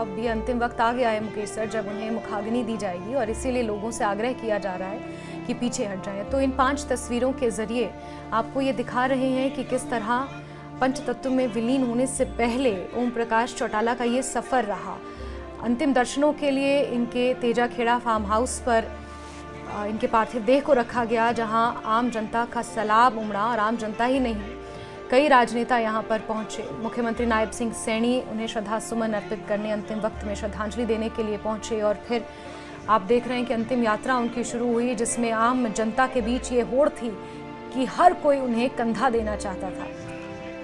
अब ये अंतिम वक्त आ गया है मुकेश सर, जब उन्हें मुखाग्नि दी जाएगी और इसीलिए लोगों से आग्रह किया जा रहा है कि पीछे हट जाएं। तो इन 5 तस्वीरों के जरिए आपको ये दिखा रहे हैं कि किस तरह पंचतत्व में विलीन होने से पहले ओम प्रकाश चौटाला का ये सफ़र रहा। अंतिम दर्शनों के लिए इनके तेजाखेड़ा फार्म हाउस पर इनके पार्थिव देह को रखा गया, जहां आम जनता का सैलाब उमड़ा। और आम जनता ही नहीं, कई राजनेता यहां पर पहुंचे। मुख्यमंत्री नायब सिंह सैनी उन्हें श्रद्धासुमन अर्पित करने, अंतिम वक्त में श्रद्धांजलि देने के लिए पहुंचे। और फिर आप देख रहे हैं कि अंतिम यात्रा उनकी शुरू हुई, जिसमें आम जनता के बीच ये होड़ थी कि हर कोई उन्हें कंधा देना चाहता था।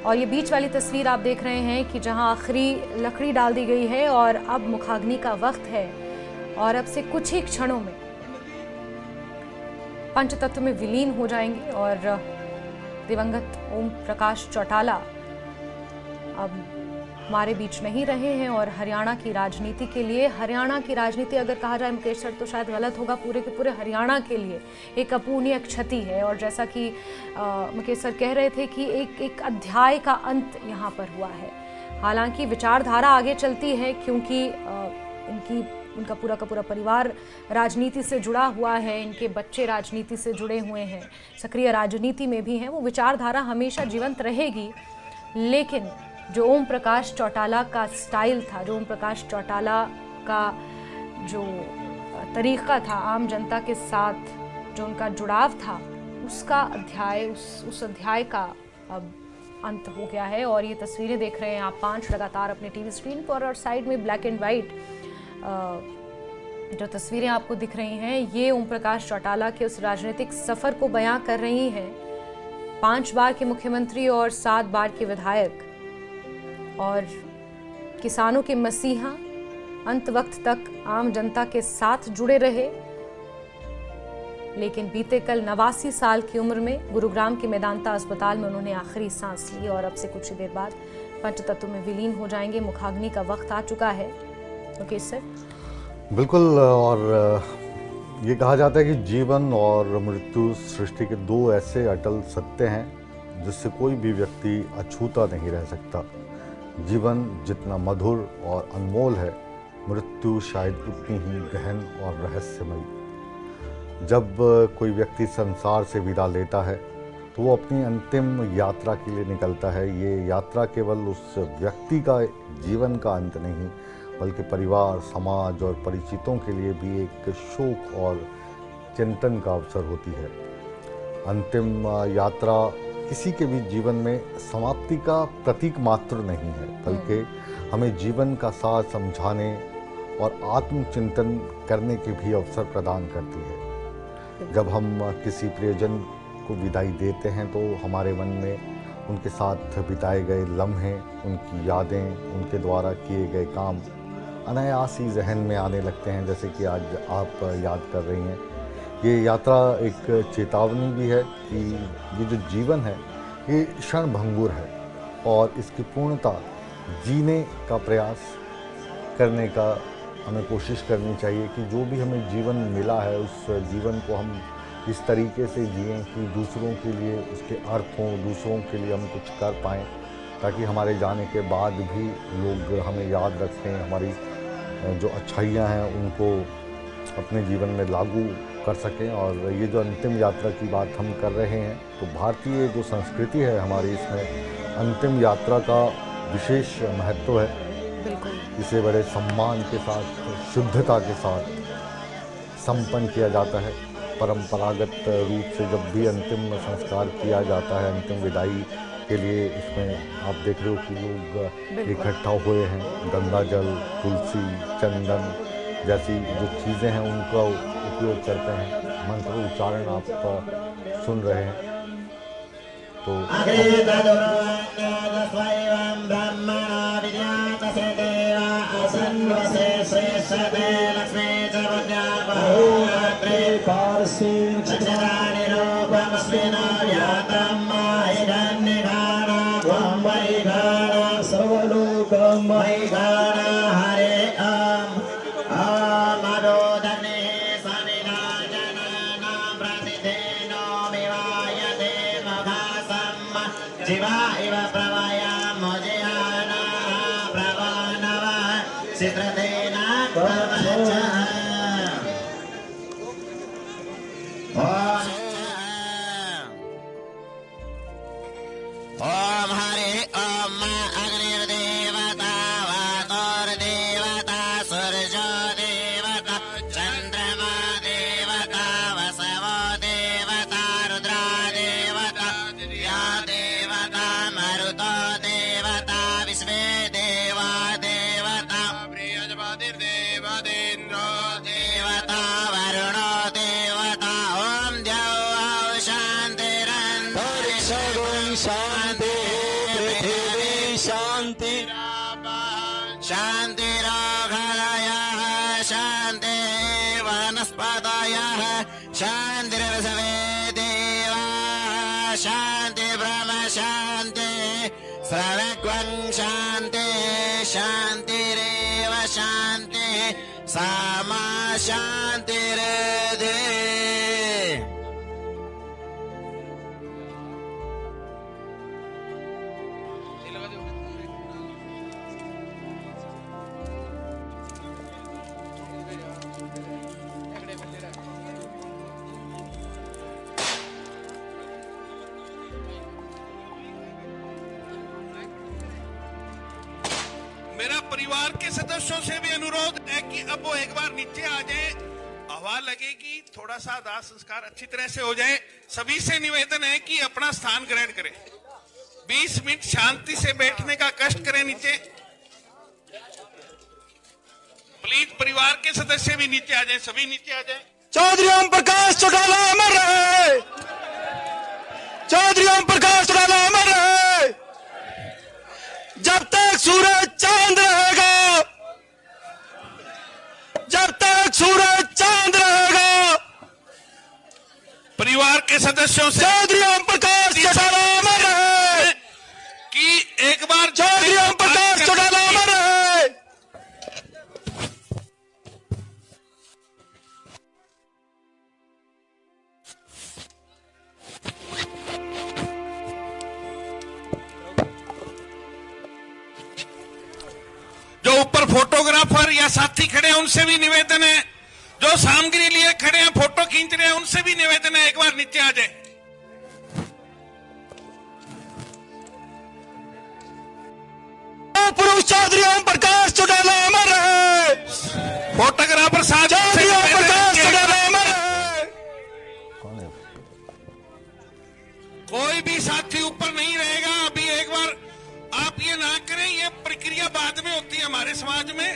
और ये बीच वाली तस्वीर आप देख रहे हैं कि जहां आखिरी लकड़ी डाल दी गई है और अब मुखाग्नि का वक्त है और अब से कुछ ही क्षणों में पंचतत्व में विलीन हो जाएंगे। और दिवंगत ओम प्रकाश चौटाला अब हमारे बीच नहीं रहे हैं। और हरियाणा की राजनीति के लिए, हरियाणा की राजनीति अगर कहा जाए मुकेश सर तो शायद गलत होगा, पूरे के पूरे हरियाणा के लिए एक अपूर्णीय क्षति है। और जैसा कि मुकेश सर कह रहे थे कि एक अध्याय का अंत यहाँ पर हुआ है। हालांकि विचारधारा आगे चलती है, क्योंकि उनका पूरा का पूरा परिवार राजनीति से जुड़ा हुआ है, इनके बच्चे राजनीति से जुड़े हुए हैं, सक्रिय राजनीति में भी हैं। वो विचारधारा हमेशा जीवंत रहेगी, लेकिन जो ओम प्रकाश चौटाला का स्टाइल था, जो ओम प्रकाश चौटाला का जो तरीक़ा था आम जनता के साथ, जो उनका जुड़ाव था, उसका अध्याय, उस अध्याय का अब अंत हो गया है। और ये तस्वीरें देख रहे हैं आप 5 लगातार अपने टीवी स्क्रीन पर, और साइड में ब्लैक एंड वाइट जो तस्वीरें आपको दिख रही हैं, ये ओम प्रकाश चौटाला के उस राजनीतिक सफ़र को बयां कर रही हैं। 5 बार के मुख्यमंत्री और 7 बार के विधायक और किसानों के मसीहा, अंत वक्त तक आम जनता के साथ जुड़े रहे। लेकिन बीते कल 89 साल की उम्र में गुरुग्राम के मेदांता अस्पताल में उन्होंने आखिरी सांस ली और अब से कुछ ही देर बाद पंचतत्व में विलीन हो जाएंगे। मुखाग्नि का वक्त आ चुका है मुकेश सर। बिल्कुल। और ये कहा जाता है कि जीवन और मृत्यु सृष्टि के 2 ऐसे अटल सत्य हैं जिससे कोई भी व्यक्ति अछूता नहीं रह सकता। जीवन जितना मधुर और अनमोल है, मृत्यु शायद उतनी ही गहन और रहस्यमयी। जब कोई व्यक्ति संसार से विदा लेता है तो वो अपनी अंतिम यात्रा के लिए निकलता है। ये यात्रा केवल उस व्यक्ति का जीवन का अंत नहीं, बल्कि परिवार, समाज और परिचितों के लिए भी एक शोक और चिंतन का अवसर होती है। अंतिम यात्रा किसी के भी जीवन में समाप्ति का प्रतीक मात्र नहीं है, बल्कि हमें जीवन का सार समझाने और आत्मचिंतन करने के भी अवसर प्रदान करती है। जब हम किसी प्रियजन को विदाई देते हैं तो हमारे मन में उनके साथ बिताए गए लम्हे, उनकी यादें, उनके द्वारा किए गए काम अनायास ही जहन में आने लगते हैं, जैसे कि आज आप याद कर रही हैं। ये यात्रा एक चेतावनी भी है कि ये जो जीवन है ये क्षण भंगुर है और इसकी पूर्णता जीने का प्रयास करने का हमें कोशिश करनी चाहिए कि जो भी हमें जीवन मिला है उस जीवन को हम इस तरीके से जिएं कि दूसरों के लिए उसके अर्थ हों, दूसरों के लिए हम कुछ कर पाएँ, ताकि हमारे जाने के बाद भी लोग हमें याद रखें, हमारी जो अच्छाइयाँ हैं उनको अपने जीवन में लागू कर सकें। और ये जो अंतिम यात्रा की बात हम कर रहे हैं, तो भारतीय जो संस्कृति है हमारी, इसमें अंतिम यात्रा का विशेष महत्व है। इसे बड़े सम्मान के साथ, शुद्धता के साथ संपन्न किया जाता है। परंपरागत रूप से जब भी अंतिम संस्कार किया जाता है, अंतिम विदाई के लिए, इसमें आप देख रहे हो कि लोग इकट्ठा हुए हैं। गंगा जल, तुलसी, चंदन जैसी जो चीज़ें हैं उनका उपयोग करते हैं। मंत्र उच्चारण आप सुन रहे हैं। तो जीवा इव प्रवया मोजयाना प्रवानवा चित्र ओम हरि ओम अग्निर्देवता वातोर्देवता सूर्यो देवता चंद्रमा देवता वसवो देवता रुद्रा देवता या देवता मरुतो देवता विश्वे देवा देवता प्रियजपातिर्देवतेन्द्रो देवता वरुणो देवता ओम द्यौः शान्तिरन्तरिक्षं शान्ति पृथिवी शान्ति शान्तिरोषधयः शान्ति वनस्पतयः शान्तिर्वसवे देवाः शान्ति ब्रह्म शान्ति सर्वं शान्ति शान्तिरेव शान्ति सामा शान्तिरेधि। मेरा परिवार के सदस्यों से भी अनुरोध है कि अब वो एक बार नीचे आ जाए, हवा लगेगी, थोड़ा सा दाह संस्कार अच्छी तरह से हो जाए। सभी से निवेदन है कि अपना स्थान ग्रहण करें, 20 मिनट शांति से बैठने का कष्ट करें नीचे। प्लीज परिवार के सदस्य भी नीचे आ जाए, सभी नीचे आ जाए। चौधरी ओम प्रकाश चौटाला अमर रहे। चौधरी ओम प्रकाश चौटाला अमर रहे। जब तक सूरज चांद रहेगा, जब तक सूरज चांद रहेगा। परिवार के सदस्यों से चौधरी ओम प्रकाश चौटाला अमर रहे। कि एक बार चौधरी ओम प्रकाश चौटाला अमर रहे। जो ऊपर फोटोग्राफर या साथी खड़े हैं उनसे भी निवेदन है, जो सामग्री लिए खड़े हैं फोटो खींच रहे हैं उनसे भी निवेदन है एक बार नीचे आ जाए। पुरुष चौधरी ओम प्रकाश चौटाला अमर रहे। फोटोग्राफर साथ चौधरी ओम प्रकाश चौटाला अमर रहे। कोई भी साथी ऊपर नहीं रहेगा। अभी एक बार आप ये ना करें, ये प्रक्रिया बाद में होती है हमारे समाज में।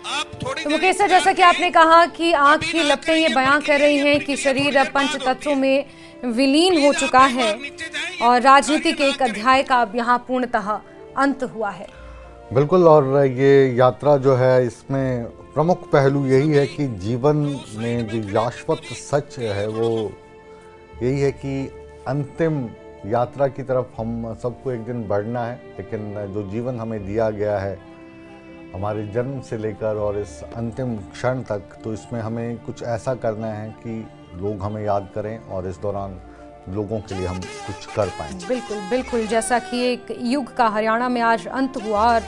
आप थोड़ी तो मुकेश सर, जैसा कि आपने कहा कि आंख की लपटें ये बयां कर रही हैं कि शरीर अब पंच तत्वों में विलीन हो चुका है और राजनीति के एक अध्याय का अब यहाँ पूर्णतः अंत हुआ है। बिल्कुल, और ये यात्रा जो है इसमें प्रमुख पहलू यही है कि जीवन में जो शाश्वत सच है वो यही है कि अंतिम यात्रा की तरफ हम सबको एक दिन बढ़ना है। लेकिन जो जीवन हमें दिया गया है हमारे जन्म से लेकर और इस अंतिम क्षण तक, तो इसमें हमें कुछ ऐसा करना है कि लोग हमें याद करें और इस दौरान लोगों के लिए हम कुछ कर पाएं। बिल्कुल बिल्कुल, जैसा कि एक युग का हरियाणा में आज अंत हुआ और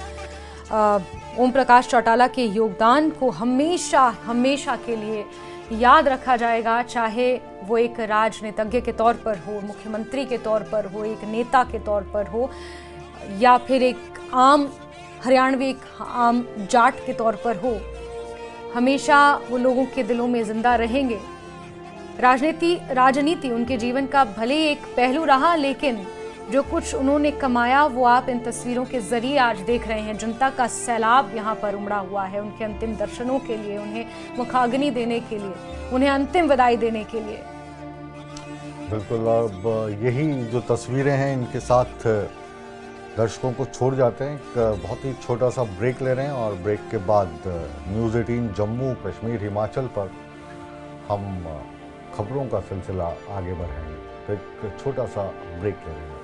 ओम प्रकाश चौटाला के योगदान को हमेशा हमेशा के लिए याद रखा जाएगा, चाहे वो एक राजनीतिज्ञ के तौर पर हो, मुख्यमंत्री के तौर पर हो, एक नेता के तौर पर हो, या फिर एक आम हरियाणवी एक आम जाट के तौर पर हो। हमेशा वो लोगों के दिलों में जिंदा रहेंगे। राजनीति उनके जीवन का भले एक पहलू रहा, लेकिन जो कुछ उन्होंने कमाया वो आप इन तस्वीरों के जरिए आज देख रहे हैं। जनता का सैलाब यहाँ पर उमड़ा हुआ है उनके अंतिम दर्शनों के लिए, उन्हें मुखाग्नि देने के लिए, उन्हें अंतिम विदाई देने के लिए। बिल्कुल, अब यही जो तस्वीरें हैं इनके साथ दर्शकों को छोड़ जाते हैं। एक बहुत ही छोटा सा ब्रेक ले रहे हैं और ब्रेक के बाद न्यूज़ 18 जम्मू कश्मीर हिमाचल पर हम खबरों का सिलसिला आगे बढ़ाएंगे। तो एक छोटा सा ब्रेक ले रहे हैं।